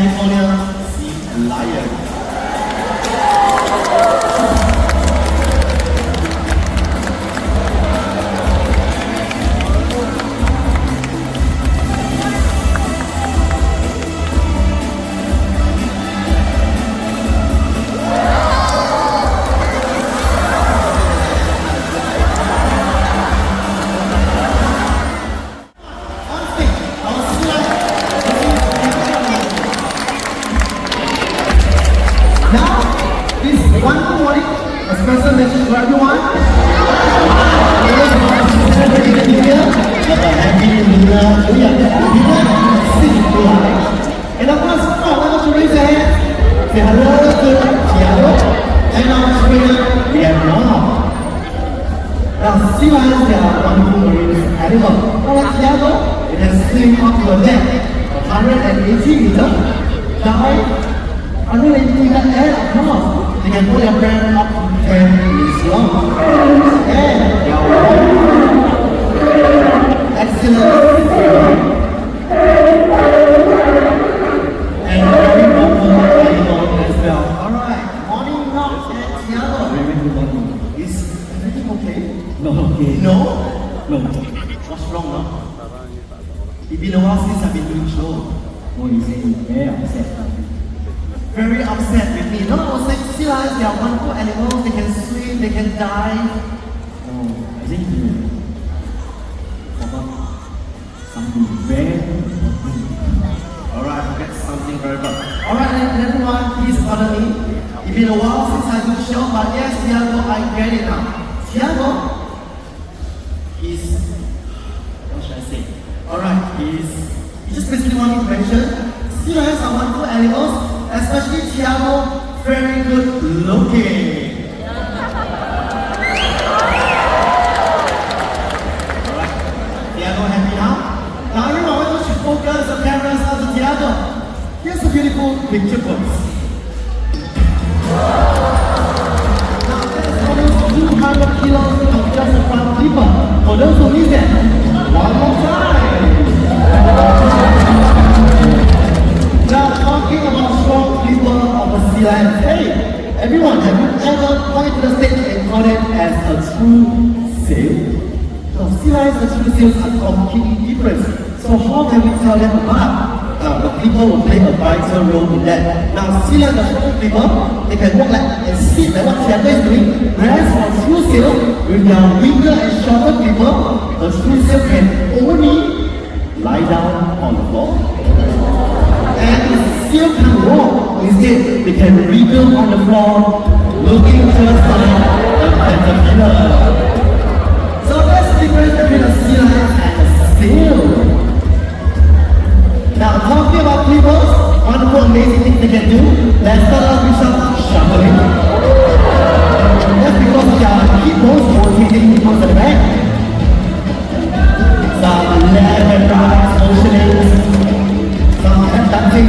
California sea lion. A special message for everyone. Happy New Year. And of course, I want to raise a hand. Say hello to Tiago. And our trainer, we have Rob. Now, sea lions, they are wonderful marine animals. Like Tiago, it has swim up to a depth of 180 meters, dive 180 meters, and of course, they can hold their breath up to 10 minutes long. And they are excellent. And very popular animal as well. Alright, morning Rob and Tiago. Very good morning. Is everything okay? No, okay. No? No. What's wrong now? It's been a while since I've been doing show. Oh, you say you're very upset. Very upset with me. No, I was saying sea lions, they are wonderful animals. They can swim, they can dive. No, I think you forgot something very important. Alright, forget something very good. Alright, everyone, please pardon me. It's been a while since I do show, but yes, Tiago, I get it now. Tiago is, what should I say? Alright, he just basically want to mention sea lions are wonderful animals, especially Tiago, very good looking. Alright, Tiago happy now? Now everyone, I want you to focus the cameras on Tiago. Here's a beautiful picture books. Now there's almost 200 kilos of just a front clipper. For those who need them, one more time. Now talking about strong people of a sea lion. Hey, everyone, have you ever pointed to the stage and called it as a true sail? No, sea lions and true sails are completely different. So how can we tell them apart? The people will play a vital role in that. Now, sea lions are strong people. They can walk like and sit like what Tiago is doing. Whereas for true sail, with their bigger and shorter people, a true sail can only lie down on the floor. And it still can walk. Instead, they can wriggle on the floor, looking just like a caterpillar. So that's the difference between a sea lion and a sail. Now, talking about people, wonderful, amazing things they can do. Let's start off with some shuffling. That's because we are people rotating people at the back. Some left and right motioning. Dancing.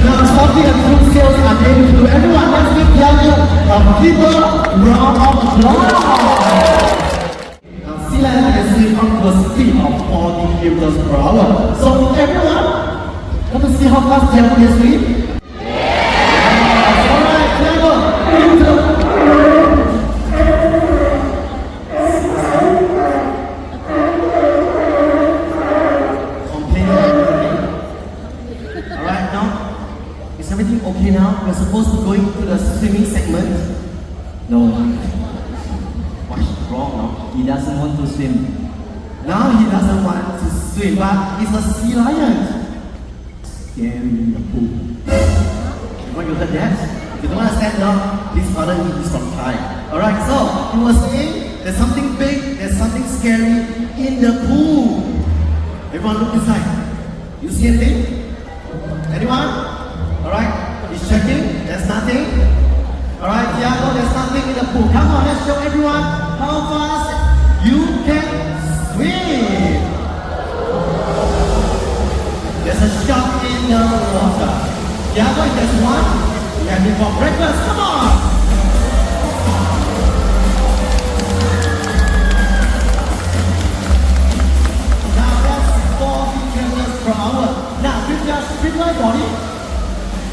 Now, talking of true sails, I'm able to do everyone. Let's give Tiago a people round of applause. Now, sea lions can swim up to a speed of 40 kilometers per hour. So, everyone, want to see how fast Tiago can swim? Yeah! Alright, Tiago, okay now, we're supposed to go into the swimming segment. No, What's wrong now? he doesn't want to swim. Now he doesn't want to swim, but he's a sea lion. Scary in the pool. You heard that? If you don't understand now, please pardon me, he's from Thai. Alright, so he was saying there's something big, there's something scary in the pool. Everyone look inside. You see anything? Anyone? Alright, he's checking, there's nothing. Alright, Tiago, there's nothing in the pool. Come on, let's show everyone how fast you can swim. There's a shark in the water. Tiago, if there's one, we have it for breakfast. Come on! Now that's 40 kilometers sea lion body,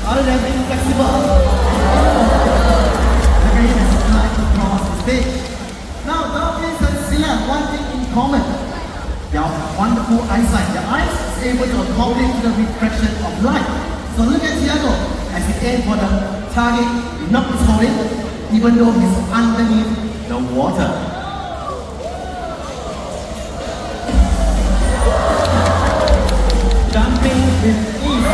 other than being flexible, look at him as he climbs across the stage. Now, dolphins and sea lions have one thing in common. They have wonderful eyesight. Their eyes is able to accommodate to the reflection of light. So look at Tiago as he aims for the target, not his holding, even though he's underneath the water. Jumping with ease.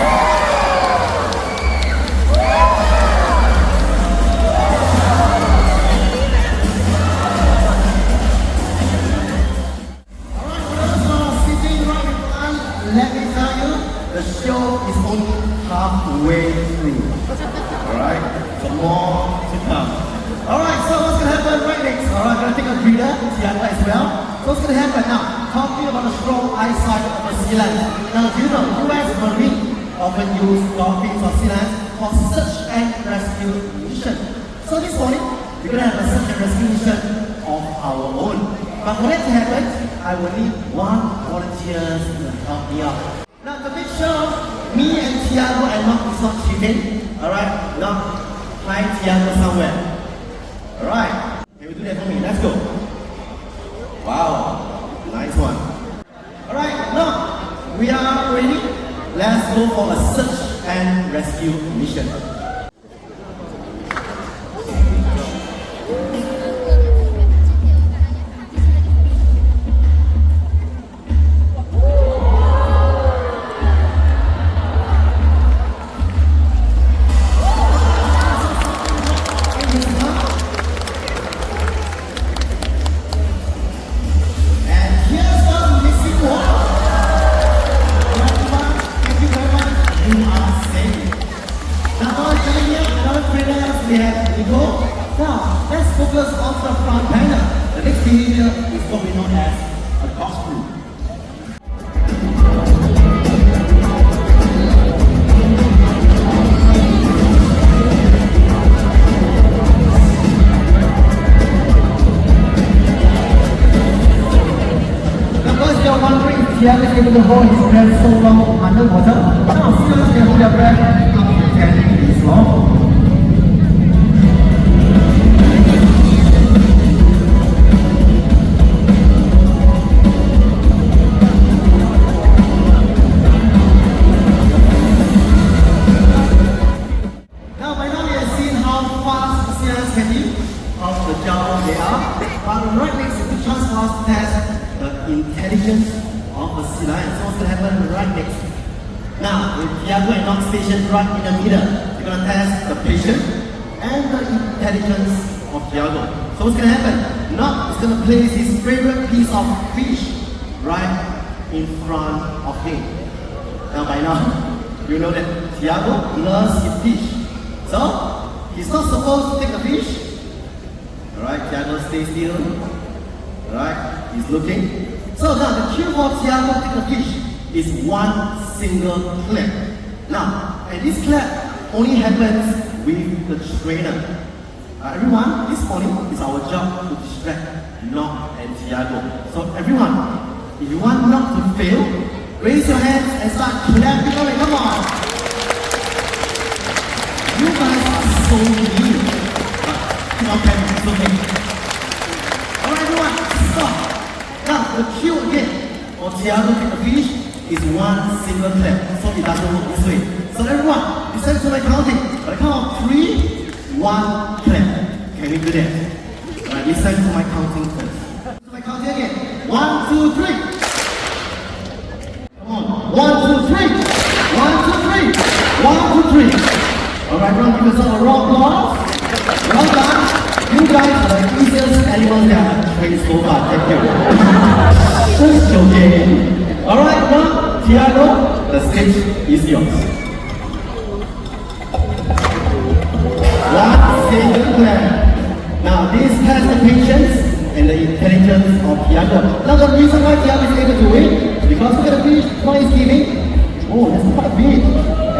Let me tell you, the show is only halfway through. Alright, so more to come. Alright, so what's going to happen right next? Alright, I'm going to take a breather, Tiago as well. So what's going to happen now? Talking about the strong eyesight of the sea lions. Now, do you know, US Marine often use dolphins or sea lions for search and rescue mission. So this morning, we're going to have a search and rescue mission of our own. But for that to happen, I will need one volunteer to help me out. Now to make sure me and Tiago and Mark is not cheating, alright? Now, find Tiago somewhere. Alright, can you do that for me? Let's go. Wow, nice one. Alright, now we are ready. Let's go for a search and rescue mission. Now, let's focus on the front panel. The next behavior is what we know as a costume. Now, first you're wondering if Tiago is able to hold his breath so long underwater. Now, students can hold their breath up to 10 minutes long. Intelligence of a sea lion. So what's going to happen right next? Now, with Tiago and Nox stationed right in the middle, we're going to test the patience and the intelligence of Tiago. So what's going to happen? Nox is going to place his favorite piece of fish right in front of him. Now by now, you know that Tiago loves his fish. So, he's not supposed to take the fish. Alright, Tiago stay still. Alright, he's looking. So now the cue for Tiago to take the fish is one single clap. Now, and this clap only happens with the trainer. Everyone, this morning is our job to distract Nox and Tiago. So everyone, if you want Nox to fail, raise your hands and start clapping on it. Come on. You guys are so mean. Keep on clapping, it's okay. Alright everyone, stop. Now, the cue again for Tiago to take the fish is one single clap. So it doesn't work this way. So everyone, listen to my counting. At the count of 3, 1 clap. Can we do that? Alright, listen to my counting first. To my counting again. 1, 2, 3. Come on. 1, 2, 3. 1, 2, 3. 1, 2, 3. Alright, everyone, give yourself a round of applause. Well done. You guys are the easiest animals that I've trained so far. Thank you. Just joking. Alright, now, Tiago, the stage is yours. One single clap. Now, this has the patience and the intelligence of Tiago. Now, the reason why Tiago is able to win, because look at the fish, what he's giving. Oh, that's quite big.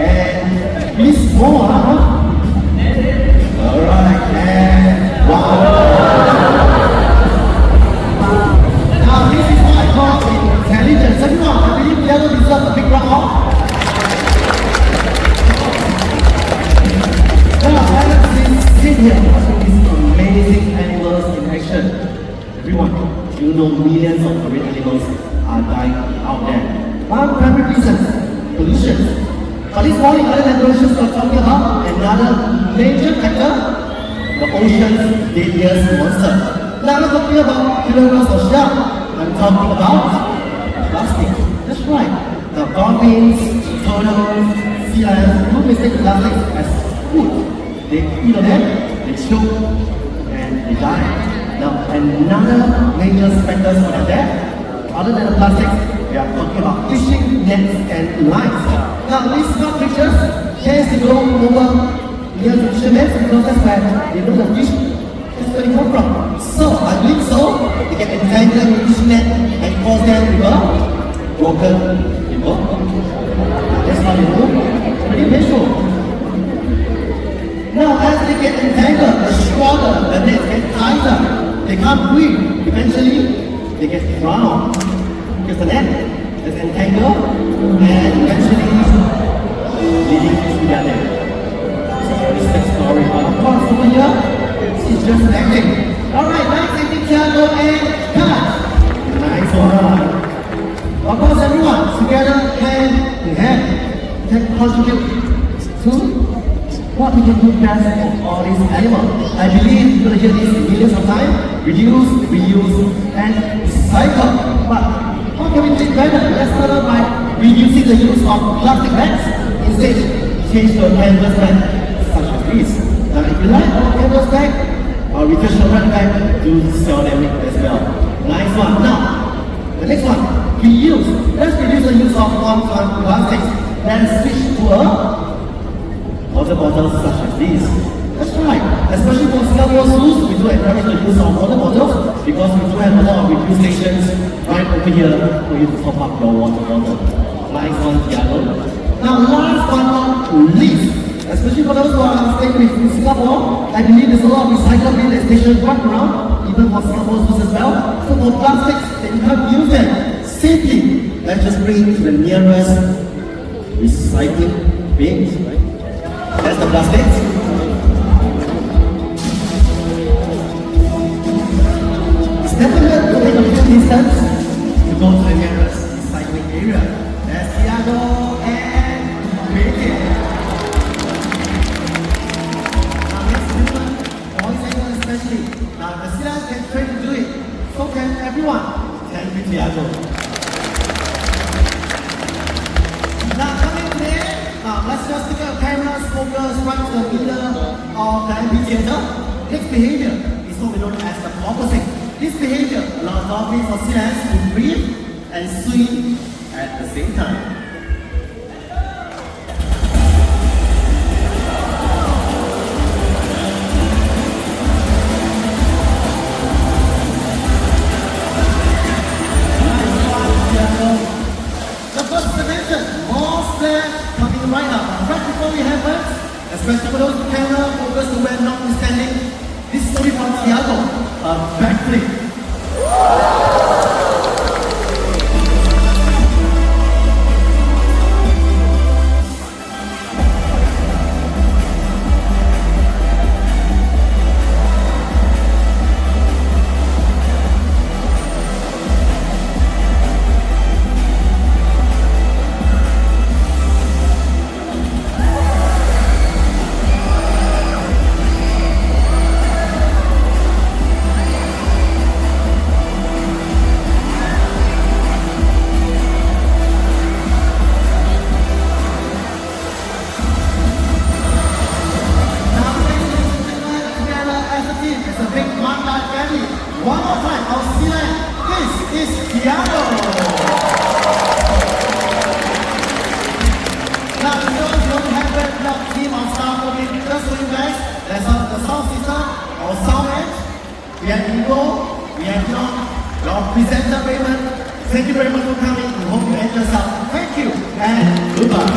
And he's small, huh? Alright, and wow. Now this is what I call intelligence. Everyone, I believe Tiago deserves a big round of reasons, pollution. But this morning, other than pollution, we're talking about another major factor, the ocean's deadliest monster. Now I'm not talking about killer or shark. I'm talking about plastic. That's right. The dolphins, turtles, sea lions, don't mistake plastic as food. They eat on them, they choke, and they die. Now another major factor for their death, other than the plastic, we are talking about fishing nets and lines. Now these small creatures tend to go over near the fishing nets because that's where they know the fish is where they come from. So I believe so, they get entangled in the fishing net and cause them to go broken people. That's how they do. Pretty painful. Now as they get entangled, the stronger the nets get tighter. They can't breathe. Eventually, they get drowned because the net is entangled and eventually leading to their death. It's a very sad story, but of course over here, it's just acting. Alright, nice acting, Thiago, and cut! Nice one. Of course, everyone, together, hand in hand, can contribute to what we can do best for all these animals. I believe you're going to hear this millions of times. Reduce, reuse, and recycle. But how can we do it better? Let's start out by reducing the use of plastic bags. Instead, change to a canvas bag, such as this. Now, if you like our canvas bag, or refreshment bag, do sell them as well. Nice one. Now, the next one, reuse. Let's reduce the use of one-time plastics. Then switch to a water bottles such as these. That's right. Especially for Singapore schools, we do encourage the use of water bottles because we do have a lot of refill stations right over here for you to top up your water bottle. Nice one, Thiago. Now, last but not least, especially for those who are staying in Singapore, I believe there's a lot of recycle bin and stations right around, even for Singapore schools as well. So for plastics that you can't use them safely, let's just bring to the nearest recycling bins, right? That's the plastics. Never let go take a few distance to go to the nearest recycling area. That's Thiago and Playful. Now next movement, boys and girls especially. Now the Silas can train to do it. So can everyone. Thank you, Thiago. Now coming today, let's just take our cameras, focus right to the middle of the amphitheater. Next behavior is what we know as the opposite. This behavior allows dolphins or sea lions to breathe and swim at the same time. The first dimension, more splash coming right up. Right before we have it, especially for those who camera focus to where not standing, this is only from Thiago. A backflip. One more time, I'll see that this is Thiago. Now, if you don't have a team of staff for me, just so you guys, there's the sound system, our sound edge, we have Ivo, we have John, your presenter Raymond. Thank you very much for coming. We hope you enjoy yourself. Thank you and goodbye.